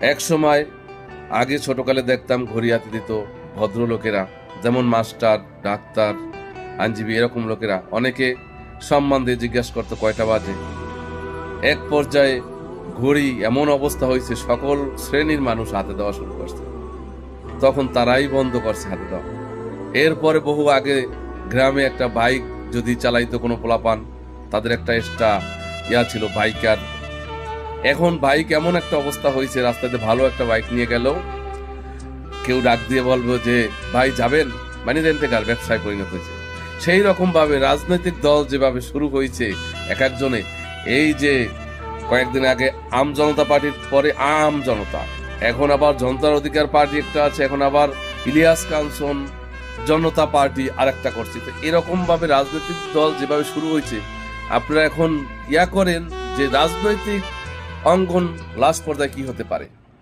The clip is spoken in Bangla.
এক সময় আগে ছোটকালে দেখতাম ঘড়ি হাতে দিত ভদ্রলোকেরা, যেমন মাস্টার, ডাক্তার, আইনজীবী, এরকম লোকেরা। অনেকে সম্মান দিয়ে জিজ্ঞাসা করতো কয়টা বাজে। এক পর্যায়ে ঘড়ি এমন অবস্থা হয়েছে সকল শ্রেণীর মানুষ হাতে দেওয়া শুরু করছে, তখন তারাই বন্ধ করছে হাতে দেওয়া। এরপরে বহু আগে গ্রামে একটা বাইক যদি চালাইতো কোনো পোলাপান, তাদের একটা এক্সট্রা ছিল বাইকার। এখন বাইক এমন একটা অবস্থা হয়েছে, রাস্তাতে ভালো একটা বাইক নিয়ে গেল কেউ ডাক দিয়ে বলবো যে ভাই যাবেন, মানে রেন্টেকার ব্যবসায় পরিণত হয়েছে। সেই রকম ভাবে রাজনৈতিক দল যেভাবে শুরু হয়েছে এক একজনে, এই যে কয়েকদিন আগে আম জনতা পার্টির পরে আম জনতা, এখন আবার জনতার অধিকার পার্টি একটা আছে, এখন আবার ইলিয়াস কাঞ্চন জনতা পার্টি আরেকটা করছে। তো এরকম ভাবে রাজনৈতিক দল যেভাবে শুরু হয়েছে, আপনারা এখন করেন যে রাজনৈতিক অঙ্গন লাস্ট পর্যায়ে কি হতে পারে।